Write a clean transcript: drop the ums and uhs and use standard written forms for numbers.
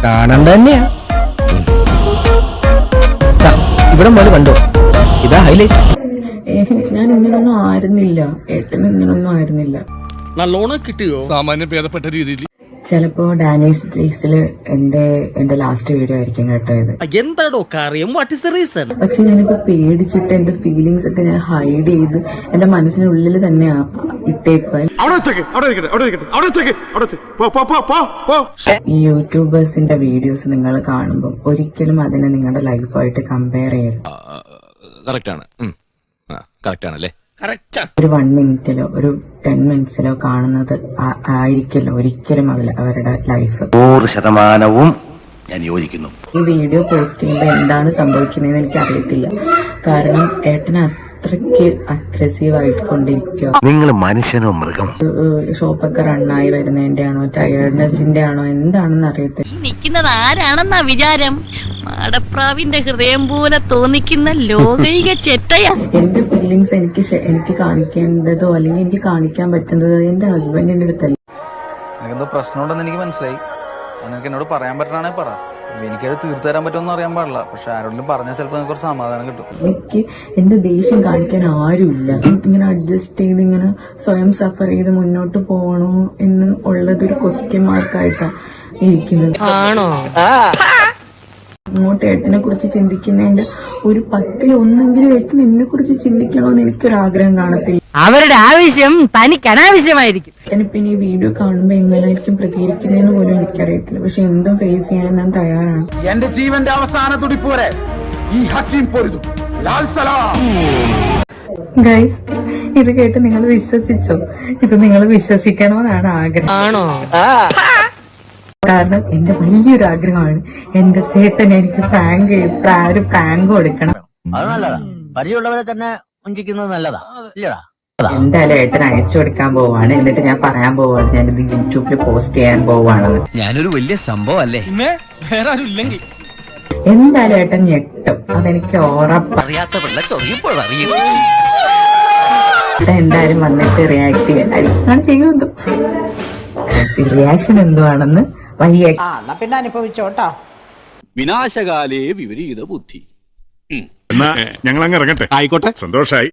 കാണണ്ട തന്നെയാ. ഇവിടെ മോള് കണ്ടോ, ഇതാ ഹൈലൈറ്റ്. ഞാൻ ഇങ്ങനൊന്നും ആയിരുന്നില്ല, ഏട്ടനും ഇങ്ങനൊന്നും ആയിരുന്നില്ല. നല്ലോണം കിട്ടിയോ? സാമാന്യം ഭേദപ്പെട്ട രീതിയിൽ. ചിലപ്പോ ഡാനിഷ് ഡേയ്സില് എന്റെ ലാസ്റ്റ് വീഡിയോ ആയിരിക്കും കേട്ടോ ഇത്. എന്താടോ കാര്യം? What is the reason? പക്ഷെ ഞാനിപ്പോ പേടിച്ചിട്ട് എന്റെ ഫീലിങ്സ് ഒക്കെ ഞാൻ ഹൈഡ് ചെയ്ത് എന്റെ മനസ്സിനുള്ളിൽ തന്നെ ഇട്ടേക്കുക. ഈ യൂട്യൂബേഴ്സിന്റെ വീഡിയോസ് നിങ്ങൾ കാണുമ്പോൾ ഒരിക്കലും അതിനെ നിങ്ങളുടെ ലൈഫായിട്ട് കമ്പയർ ചെയ്യരുത്. ഒരു 1 മിനിറ്റിലോ ഒരു 10 മിനിറ്റ്സിലോ കാണുന്നത് ആയിരിക്കില്ല ഒരിക്കലും അവരുടെ ലൈഫ്. 100% ഞാൻ യോജിക്കുന്നു. ഈ വീഡിയോ പോസ്റ്റ് ചെയ്യുമ്പോൾ എന്താണ് സംഭവിക്കുന്നതെന്ന് എനിക്ക് അറിയത്തില്ല. കാരണം ഏട്ടന് അത്രയ്ക്ക് അഗ്രസീവ് ആയിക്കൊണ്ടിരിക്കുക. നിങ്ങൾ മനുഷ്യനോ മൃഗം? ഷോപ്പൊക്കെ റണ്ണായി വരുന്നതിന്റെ ആണോ ടയർഡ്നെസിന്റെ ആണോ എന്താണെന്ന് അറിയത്തില്ല. നിൽക്കുന്നത് ആരാണെന്നാ വിചാരം? മാടപ്രാവിന്റെ ഹൃദയം പോലെ തോന്നിക്കുന്ന ലോകൈക ചെറ്റയാ. എന്റെ ഫീലിങ്സ് എനിക്ക് കാണിക്കേണ്ടതോ അല്ലെങ്കിൽ എനിക്ക് കാണിക്കാൻ പറ്റുന്നതോ എന്റെ ഹസ്ബൻഡിന്റെ അടുത്തല്ല. എന്തോ പ്രശ്നമുണ്ടെന്ന് എനിക്ക് മനസ്സിലായി. നിനക്ക് എന്നോട് പറയാൻ പറ്റണേ പറ. എനിക്കത് തീർത്തു തരാൻ പറ്റുമെന്ന് അറിയാൻ പാടില്ല. പക്ഷെ ആരോടും പറഞ്ഞാൽ ചിലപ്പോൾ കുറച്ച് സമാധാനം കിട്ടും. എനിക്ക് എന്റെ ദേഷ്യം കാണിക്കാൻ ആരുമില്ല. ഇങ്ങനെ അഡ്ജസ്റ്റ് ചെയ്ത് ഇങ്ങനെ സ്വയം സഫർ ചെയ്ത് മുന്നോട്ട് പോകണോ എന്ന് ഉള്ളതൊരു ക്വസ്റ്റ്യൻ മാർക്കായിട്ടാണ് ഇരിക്കുന്നത്. അങ്ങോട്ട് ഏട്ടനെ കുറിച്ച് ചിന്തിക്കുന്നതിന്റെ ഒരു 10ൽ 1 ഏട്ടൻ എന്നെ കുറിച്ച് ചിന്തിക്കണോന്ന് എനിക്കൊരാഗ്രഹം കാണത്തില്ല. അവരുടെ ആവശ്യം തനിക്ക് അനാവശ്യമായിരിക്കും. ഞാനിപ്പോ ഈ വീഡിയോ കാണുമ്പോ എങ്ങനെയായിരിക്കും പ്രതികരിക്കുന്നതെന്ന് പോലും എനിക്കറിയത്തില്ല. പക്ഷെ എന്തും ഫേസ് ചെയ്യാൻ ഞാൻ തയ്യാറാണ്. എന്റെ ജീവന്റെ അവസാന തുടിപ്പ് വരെ ഈ ഹക്കീം പൊരുതും. ലാൽ സലാം. ഗൈസ്, ഇത് കേട്ട് നിങ്ങൾ വിശ്വസിച്ചോ? ഇത് നിങ്ങൾ വിശ്വസിക്കണമെന്നാണ് ആഗ്രഹം. കാരണം എന്റെ വലിയൊരു ആഗ്രഹമാണ് എന്റെ സേട്ടൻ എനിക്ക് പ്രാങ്ക് കൊടുക്കണം. അത് നല്ലതാ, പരിചയമുള്ളവരെ തന്നെ വഞ്ചിക്കുന്നത് നല്ലതാ ഇല്ലടാ. എന്തായാലും ഏട്ടൻ അയച്ചു കൊടുക്കാൻ പോവാണ്. എന്നിട്ട് ഞാൻ പറയാൻ പോവാണ് ഞാനിത് യൂട്യൂബിൽ പോസ്റ്റ് ചെയ്യാൻ പോവാണെന്ന്. ഞാനൊരു വലിയ സംഭവം അല്ലേ? വേറെ ആരും ഇല്ലെങ്കിൽ എന്തായാലും ഏട്ടൻ ഞെട്ടും, അതെനിക്ക് ഉറപ്പാണ്. അറിയാത്ത പിള്ള ചൊറിയപ്പോൾ അറിയും. എന്തായാലും വന്നിട്ട് റിയാക്ട് ചെയ്യാൻ ചെയ്യുന്നു. റിയാക്ഷൻ എന്തുവാണെന്ന് വഴിയെ പിന്നെ അനുഭവിച്ചോട്ടോ. വിനാശകാലേ വിപരീത ബുദ്ധി. ഞങ്ങൾ അങ്ങ് ഇറങ്ങട്ടെ. ആയിക്കോട്ടെ, സന്തോഷായി.